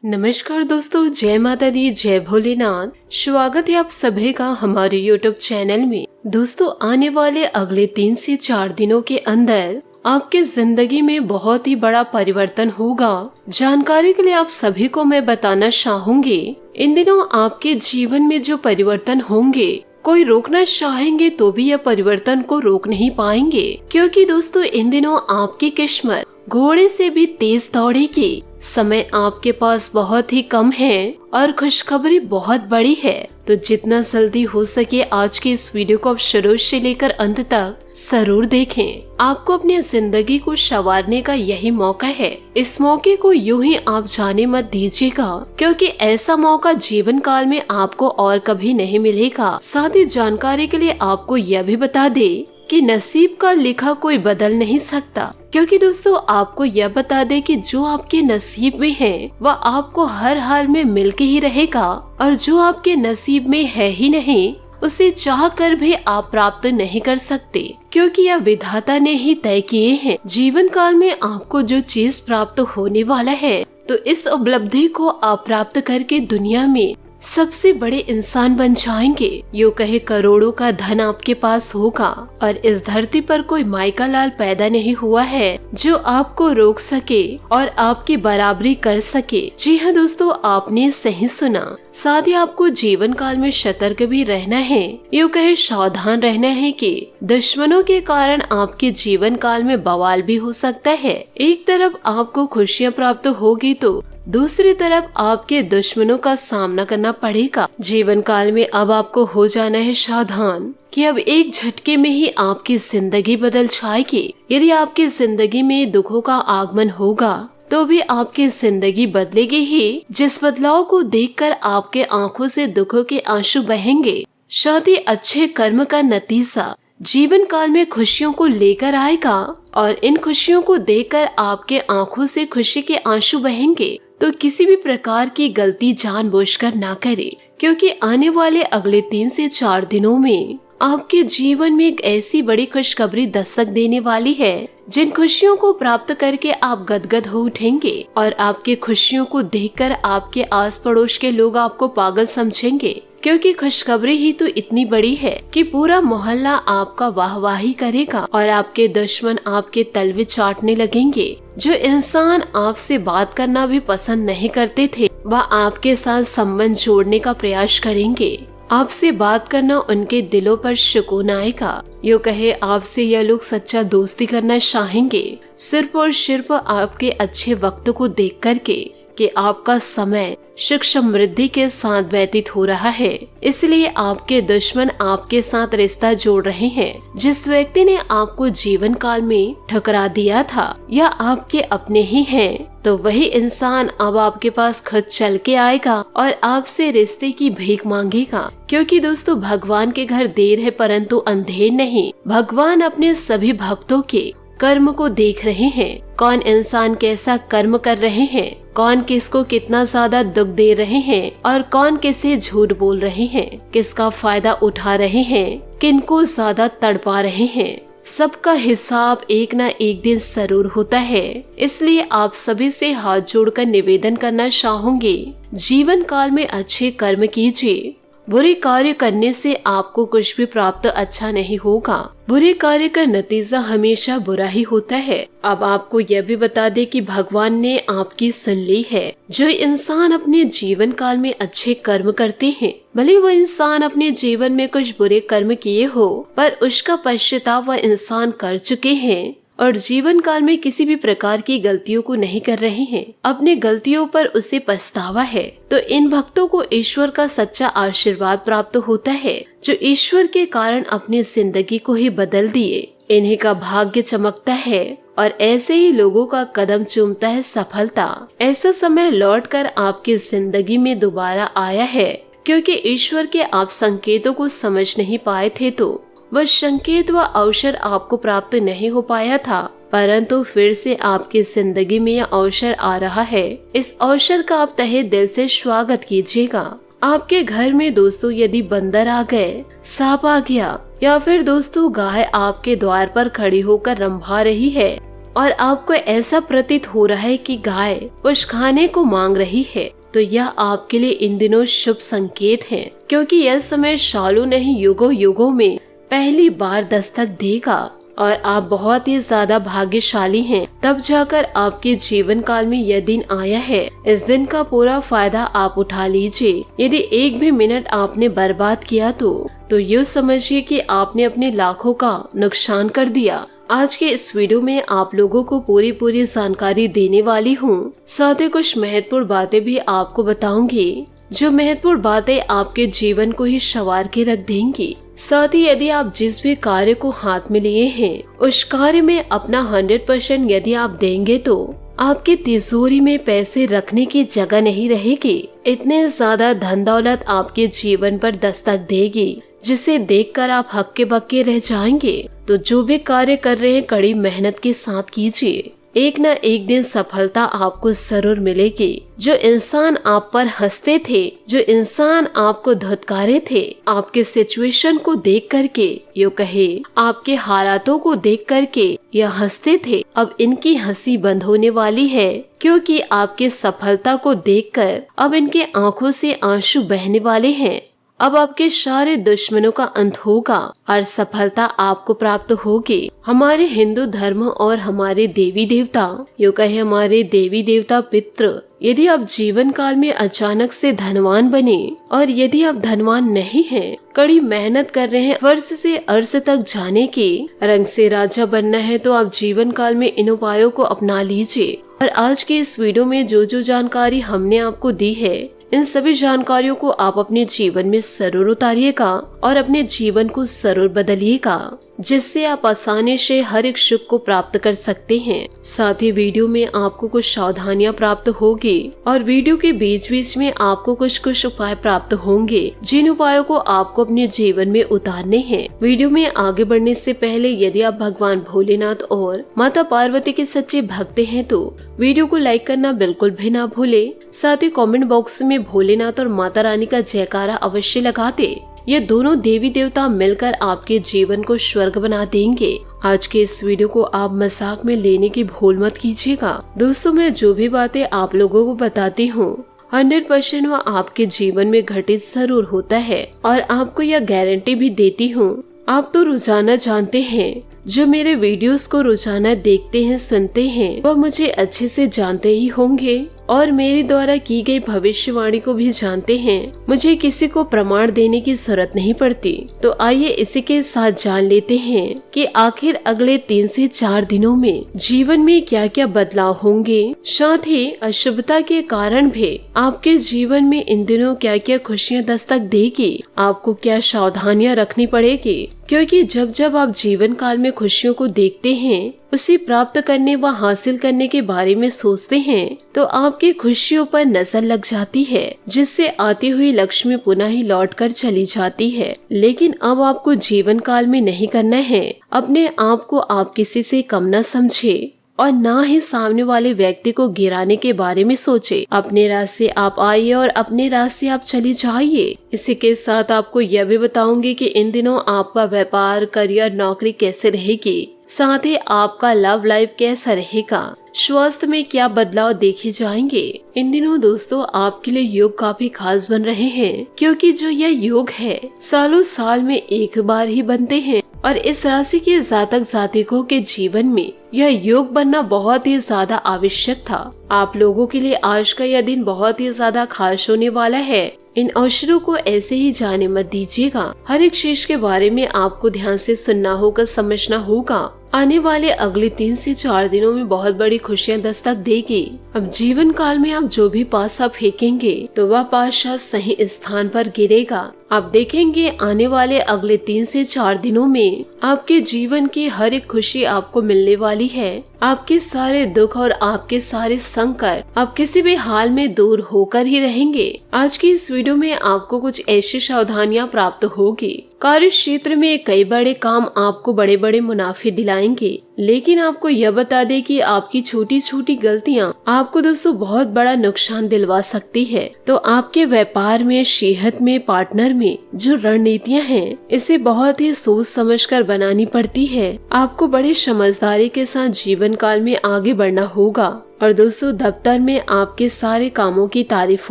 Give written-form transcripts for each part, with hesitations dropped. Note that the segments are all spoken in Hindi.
नमस्कार दोस्तों, जय माता दी, जय भोलेनाथ। स्वागत है आप सभी का हमारे YouTube चैनल में। दोस्तों, आने वाले अगले 3 से 4 दिनों के अंदर आपके जिंदगी में बहुत ही बड़ा परिवर्तन होगा। जानकारी के लिए आप सभी को मैं बताना चाहूंगी, इन दिनों आपके जीवन में जो परिवर्तन होंगे, कोई रोकना चाहेंगे तो भी यह परिवर्तन को रोक नहीं पाएंगे, क्योंकि दोस्तों इन दिनों आपकी किस्मत घोड़े से भी तेज दौड़ेगी। समय आपके पास बहुत ही कम है और खुशखबरी बहुत बड़ी है, तो जितना जल्दी हो सके आज की इस वीडियो को आप शुरू से लेकर अंत तक जरूर देखें। आपको अपनी जिंदगी को संवारने का यही मौका है। इस मौके को यूं ही आप जाने मत दीजिएगा, क्योंकि ऐसा मौका जीवन काल में आपको और कभी नहीं मिलेगा। साथ ही जानकारी के लिए आपको यह भी बता दे कि नसीब का लिखा कोई बदल नहीं सकता, क्योंकि दोस्तों आपको यह बता दे कि जो आपके नसीब में है वह आपको हर हाल में मिलके ही रहेगा, और जो आपके नसीब में है ही नहीं उसे चाह कर भी आप प्राप्त नहीं कर सकते, क्योंकि यह विधाता ने ही तय किए हैं। जीवन काल में आपको जो चीज प्राप्त होने वाला है, तो इस उपलब्धि को आप प्राप्त करके दुनिया में सबसे बड़े इंसान बन जाएंगे। यूँ कहे करोड़ों का धन आपके पास होगा, और इस धरती पर कोई माइका लाल पैदा नहीं हुआ है जो आपको रोक सके और आपकी बराबरी कर सके। जी हाँ दोस्तों, आपने सही सुना। साथ ही आपको जीवन काल में सतर्क भी रहना है, यूँ कहे सावधान रहना है कि दुश्मनों के कारण आपके जीवन काल में बवाल भी हो सकता है। एक तरफ आपको खुशियाँ प्राप्त होगी तो दूसरी तरफ आपके दुश्मनों का सामना करना पड़ेगा। जीवन काल में अब आपको हो जाना है सावधान कि अब एक झटके में ही आपकी जिंदगी बदल जाएगी। यदि आपकी जिंदगी में दुखों का आगमन होगा तो भी आपकी जिंदगी बदलेगी ही। जिस बदलाव को देखकर आपके आंखों से दुखों के आंसू बहेंगे, साथ ही अच्छे कर्म का नतीजा जीवन काल में खुशियों को लेकर आएगा, और इन खुशियों को देखकर आपके आंखों से खुशी के आंसू बहेंगे। तो किसी भी प्रकार की गलती जानबूझकर ना करे, क्योंकि आने वाले अगले 3 से 4 दिनों में आपके जीवन में एक ऐसी बड़ी खुशखबरी दस्तक देने वाली है, जिन खुशियों को प्राप्त करके आप गदगद हो उठेंगे, और आपके खुशियों को देखकर आपके आस पड़ोस के लोग आपको पागल समझेंगे, क्योंकि खुशखबरी ही तो इतनी बड़ी है कि पूरा मोहल्ला आपका वाहवाही करेगा और आपके दुश्मन आपके तलवे चाटने लगेंगे। जो इंसान आपसे बात करना भी पसंद नहीं करते थे, वह आपके साथ संबंध जोड़ने का प्रयास करेंगे। आपसे बात करना उनके दिलों पर सुकून आएगा। यूँ कहे आपसे यह लोग सच्चा दोस्ती करना चाहेंगे, सिर्फ और सिर्फ आपके अच्छे वक्त को देख करके कि आपका समय सुख समृद्धि के साथ व्यतीत हो रहा है। इसलिए आपके दुश्मन आपके साथ रिश्ता जोड़ रहे हैं। जिस व्यक्ति ने आपको जीवन काल में ठुकरा दिया था या आपके अपने ही हैं, तो वही इंसान अब आपके पास खुद चल के आएगा और आपसे रिश्ते की भीख मांगेगा। क्योंकि दोस्तों भगवान के घर देर है परंतु अंधेर नहीं। भगवान अपने सभी भक्तों के कर्म को देख रहे हैं। कौन इंसान कैसा कर्म कर रहे हैं, कौन किसको कितना ज्यादा दुख दे रहे हैं, और कौन किसे झूठ बोल रहे हैं, किसका फायदा उठा रहे हैं, किनको ज्यादा तड़पा रहे हैं, सबका हिसाब एक ना एक दिन जरूर होता है। इसलिए आप सभी से हाथ जोड़कर निवेदन करना चाहूंगी, जीवन काल में अच्छे कर्म कीजिए। बुरे कार्य करने से आपको कुछ भी प्राप्त अच्छा नहीं होगा। बुरे कार्य का नतीजा हमेशा बुरा ही होता है। अब आपको यह भी बता दे कि भगवान ने आपकी सुन ली है। जो इंसान अपने जीवन काल में अच्छे कर्म करते हैं, भले वो इंसान अपने जीवन में कुछ बुरे कर्म किए हो, पर उसका पश्चाताप वह इंसान कर चुके हैं और जीवन काल में किसी भी प्रकार की गलतियों को नहीं कर रहे हैं। अपने गलतियों पर उसे पछतावा है, तो इन भक्तों को ईश्वर का सच्चा आशीर्वाद प्राप्त होता है, जो ईश्वर के कारण अपनी जिंदगी को ही बदल दिए। इन्हीं का भाग्य चमकता है और ऐसे ही लोगों का कदम चूमता है सफलता। ऐसा समय लौटकर आपकी जिंदगी में दोबारा आया है, क्योंकि ईश्वर के आप संकेतों को समझ नहीं पाए थे, तो वह संकेत व अवसर आपको प्राप्त नहीं हो पाया था, परंतु फिर से आपकी जिंदगी में यह अवसर आ रहा है। इस अवसर का आप तहे दिल से स्वागत कीजिएगा। आपके घर में दोस्तों यदि बंदर आ गए, सांप आ गया, या फिर दोस्तों गाय आपके द्वार पर खड़ी होकर रंभा रही है, और आपको ऐसा प्रतीत हो रहा है कि गाय कुछ खाने को मांग रही है, तो यह आपके लिए इन दिनों शुभ संकेत है, क्योंकि यह समय सालों नहीं युगों युगों में पहली बार दस्तक देगा और आप बहुत ही ज्यादा भाग्यशाली हैं। तब जाकर आपके जीवन काल में यह दिन आया है। इस दिन का पूरा फायदा आप उठा लीजिए। यदि एक भी मिनट आपने बर्बाद किया तो यूँ समझिए कि आपने अपने लाखों का नुकसान कर दिया। आज के इस वीडियो में आप लोगों को पूरी जानकारी देने वाली हूँ। साथ ही कुछ महत्वपूर्ण बातें भी आपको बताऊंगी, जो महत्वपूर्ण बातें आपके जीवन को ही संवार के रख देंगी। साथ ही यदि आप जिस भी कार्य को हाथ में लिए हैं, उस कार्य में अपना 100% यदि आप देंगे तो आपकी तिजोरी में पैसे रखने की जगह नहीं रहेगी। इतने ज्यादा धन दौलत आपके जीवन पर दस्तक देगी, जिसे देखकर आप हक्के बक्के रह जाएंगे। तो जो भी कार्य कर रहे हैं कड़ी मेहनत के साथ कीजिए। एक न एक दिन सफलता आपको जरूर मिलेगी। जो इंसान आप पर हंसते थे, जो इंसान आपको धुतकारे थे, आपके सिचुएशन को देख करके यो कहे आपके हालातों को देख करके यह हंसते थे, अब इनकी हंसी बंद होने वाली है, क्योंकि आपके सफलता को देखकर अब इनके आंखों से आंसू बहने वाले हैं। अब आपके सारे दुश्मनों का अंत होगा और सफलता आपको प्राप्त होगी। हमारे हिंदू धर्म और हमारे देवी देवता, यूँ कहे हमारे देवी देवता पितृ, यदि आप जीवन काल में अचानक से धनवान बने और यदि आप धनवान नहीं हैं, कड़ी मेहनत कर रहे हैं वर्ष से अर्श तक जाने के, रंग से राजा बनना है, तो आप जीवन काल में इन उपायों को अपना लीजिए। और आज के इस वीडियो में जो जानकारी हमने आपको दी है, इन सभी जानकारियों को आप अपने जीवन में जरूर उतारिएगा और अपने जीवन को जरूर बदलिएगा, जिससे आप आसानी से हर एक सुख को प्राप्त कर सकते हैं। साथ ही वीडियो में आपको कुछ सावधानियां प्राप्त होगी और वीडियो के बीच बीच में आपको कुछ उपाय प्राप्त होंगे, जिन उपायों को आपको अपने जीवन में उतारने हैं। वीडियो में आगे बढ़ने से पहले यदि आप भगवान भोलेनाथ और माता पार्वती के सच्चे भक्त हैं तो वीडियो को लाइक करना बिल्कुल भी ना भूले। साथ ही कमेंट बॉक्स में भोलेनाथ और माता रानी का जयकारा अवश्य लगा दे। ये दोनों देवी देवता मिलकर आपके जीवन को स्वर्ग बना देंगे। आज के इस वीडियो को आप मजाक में लेने की भूल मत कीजिएगा। दोस्तों, मैं जो भी बातें आप लोगों को बताती हूँ 100% वह आपके जीवन में घटित जरूर होता है और आपको यह गारंटी भी देती हूँ। आप तो रोजाना जानते हैं, जो मेरे वीडियोस को रोजाना देखते हैं सुनते हैं, वह मुझे अच्छे से जानते ही होंगे और मेरे द्वारा की गई भविष्यवाणी को भी जानते हैं। मुझे किसी को प्रमाण देने की जरूरत नहीं पड़ती। तो आइए इसी के साथ जान लेते हैं कि आखिर अगले 3 से 4 दिनों में जीवन में क्या क्या बदलाव होंगे। साथ ही अशुभता के कारण भी आपके जीवन में इन दिनों क्या क्या खुशियाँ दस्तक देगी, आपको क्या सावधानियाँ रखनी पड़ेगी, क्योंकि जब आप जीवन काल में खुशियों को देखते हैं, उसे प्राप्त करने व हासिल करने के बारे में सोचते हैं, तो आपकी खुशियों पर नजर लग जाती है, जिससे आती हुई लक्ष्मी पुनः ही लौट कर चली जाती है। लेकिन अब आपको जीवन काल में नहीं करना है। अपने आप को आप किसी से कम न समझे और ना ही सामने वाले व्यक्ति को गिराने के बारे में सोचे। अपने रास्ते आप आइए और अपने रास्ते आप चले जाइए। इसी के साथ आपको यह भी बताऊंगी कि इन दिनों आपका व्यापार, करियर, नौकरी कैसे रहेगी, साथ ही आपका लव लाइफ कैसा रहेगा, स्वास्थ्य में क्या बदलाव देखे जाएंगे। इन दिनों दोस्तों आपके लिए योग काफी खास बन रहे हैं, क्योंकि जो यह योग है सालों साल में एक बार ही बनते हैं और इस राशि के जातक जातिकों के जीवन में यह योग बनना बहुत ही ज्यादा आवश्यक था। आप लोगों के लिए आज का यह दिन बहुत ही ज्यादा खास होने वाला है। इन अवसरों को ऐसे ही जाने मत दीजिएगा। हर एक चीज के बारे में आपको ध्यान से सुनना होगा, समझना होगा। आने वाले अगले 3 से 4 दिनों में बहुत बड़ी खुशियां दस्तक देगी। अब जीवन काल में आप जो भी पासा फेंकेंगे तो वह पासा सही स्थान पर गिरेगा। आप देखेंगे आने वाले अगले 3 से 4 दिनों में आपके जीवन की हर एक खुशी आपको मिलने वाली है। आपके सारे दुख और आपके सारे संकट अब किसी भी हाल में दूर होकर ही रहेंगे। आज की इस वीडियो में आपको कुछ ऐसी सावधानियां प्राप्त होगी। कार्य क्षेत्र में कई बड़े काम आपको बड़े बड़े मुनाफे दिलाएंगे, लेकिन आपको यह बता दें कि आपकी छोटी छोटी गलतियां आपको दोस्तों बहुत बड़ा नुकसान दिलवा सकती है। तो आपके व्यापार में, सेहत में, पार्टनर में जो रणनीतियां हैं, इसे बहुत ही सोच समझकर बनानी पड़ती है। आपको बड़ी समझदारी के साथ जीवन काल में आगे बढ़ना होगा। और दोस्तों, दफ्तर में आपके सारे कामों की तारीफ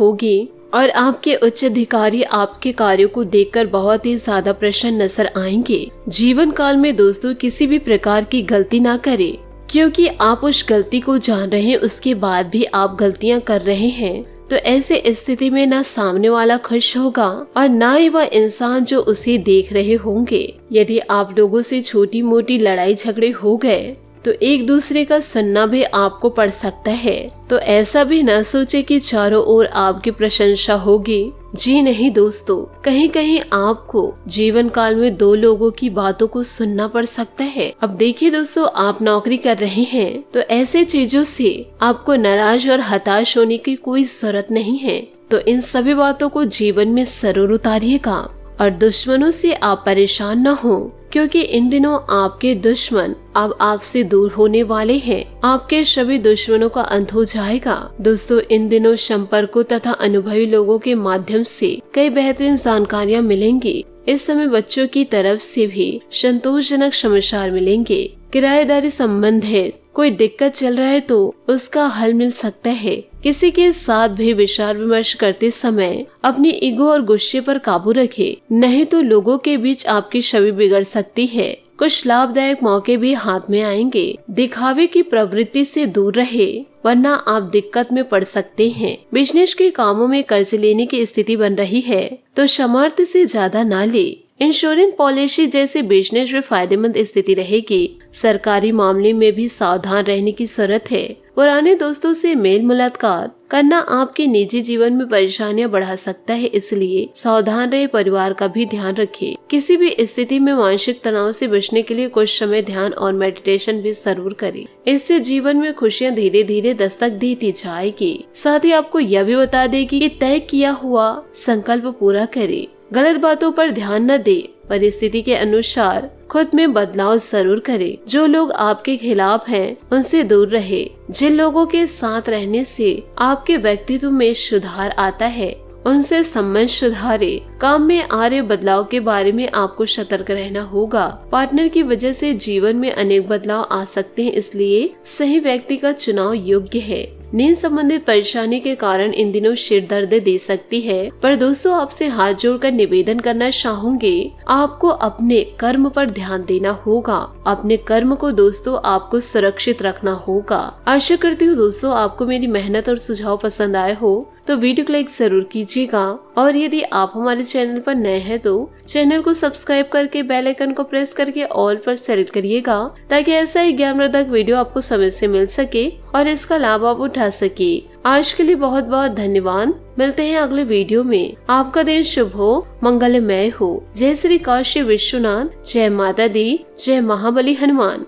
होगी और आपके उच्च अधिकारी आपके कार्यों को देखकर बहुत ही ज्यादा प्रसन्न नजर आएंगे। जीवन काल में दोस्तों किसी भी प्रकार की गलती ना करें, क्योंकि आप उस गलती को जान रहे हैं, उसके बाद भी आप गलतियां कर रहे हैं। तो ऐसे स्थिति में ना सामने वाला खुश होगा और ना ही वह इंसान जो उसे देख रहे होंगे। यदि आप लोगों से छोटी मोटी लड़ाई झगड़े हो गए तो एक दूसरे का सुनना भी आपको पड़ सकता है। तो ऐसा भी न सोचे कि चारों ओर आपकी प्रशंसा होगी। जी नहीं दोस्तों, कहीं कहीं आपको जीवन काल में दो लोगों की बातों को सुनना पड़ सकता है। अब देखिए दोस्तों, आप नौकरी कर रहे हैं तो ऐसे चीजों से आपको नाराज और हताश होने की कोई जरूरत नहीं है। तो इन सभी बातों को जीवन में जरूर उतारिएगा और दुश्मनों से आप परेशान न हो, क्योंकि इन दिनों आपके दुश्मन अब आपसे दूर होने वाले हैं। आपके सभी दुश्मनों का अंत हो जाएगा। दोस्तों, इन दिनों संपर्कों तथा अनुभवी लोगों के माध्यम से कई बेहतरीन जानकारियां मिलेंगी। इस समय बच्चों की तरफ से भी संतोषजनक समाचार मिलेंगे। किराएदारी संबंध है, कोई दिक्कत चल रहा है तो उसका हल मिल सकता है। किसी के साथ भी विचार विमर्श करते समय अपनी ईगो और गुस्से पर काबू रखें, नहीं तो लोगों के बीच आपकी छवि बिगड़ सकती है। कुछ लाभदायक मौके भी हाथ में आएंगे। दिखावे की प्रवृत्ति से दूर रहे, वरना आप दिक्कत में पड़ सकते हैं। बिजनेस के कामों में कर्ज लेने की स्थिति बन रही है तो सामर्थ्य से ज्यादा ना ले। इंश्योरेंस पॉलिसी जैसे बिजनेस में फायदेमंद स्थिति रहेगी। सरकारी मामले में भी सावधान रहने की जरूरत है। पुराने दोस्तों से मेल मुलाकात करना आपके निजी जीवन में परेशानियां बढ़ा सकता है, इसलिए सावधान रहे। परिवार का भी ध्यान रखें। किसी भी स्थिति में मानसिक तनाव से बचने के लिए कुछ समय ध्यान और मेडिटेशन भी जरूर करें। इससे जीवन में खुशियां धीरे धीरे दस्तक देती जाएगी। साथ ही आपको यह भी बता देगी कि तय किया हुआ संकल्प पूरा करें। गलत बातों पर ध्यान न दे, परिस्थिति के अनुसार खुद में बदलाव जरूर करें। जो लोग आपके खिलाफ हैं, उनसे दूर रहे। जिन लोगों के साथ रहने से आपके व्यक्तित्व में सुधार आता है, उनसे संबंध सुधारे। काम में आ रहे बदलाव के बारे में आपको सतर्क रहना होगा। पार्टनर की वजह से जीवन में अनेक बदलाव आ सकते हैं, इसलिए सही व्यक्ति का चुनाव योग्य है। नींद संबंधित परेशानी के कारण इन दिनों सिर दर्द दे सकती है, पर दोस्तों आपसे हाथ जोड़कर निवेदन करना चाहूंगी, आपको अपने कर्म पर ध्यान देना होगा। अपने कर्म को दोस्तों आपको सुरक्षित रखना होगा। आशा करती हूँ दोस्तों आपको मेरी मेहनत और सुझाव पसंद आए हो तो वीडियो को लाइक जरूर कीजिएगा। और यदि आप हमारे चैनल पर नए हैं तो चैनल को सब्सक्राइब करके बेल आइकन को प्रेस करके ऑल पर सेलेक्ट करिएगा, ताकि ऐसा ही ज्ञानवर्धक वीडियो आपको समय से मिल सके और इसका लाभ आप उठा सके। आज के लिए बहुत बहुत धन्यवाद। मिलते हैं अगले वीडियो में। आपका दिन शुभ हो, मंगलमय हो। जय श्री काशी विश्वनाथ, जय माता दी, जय महाबली हनुमान।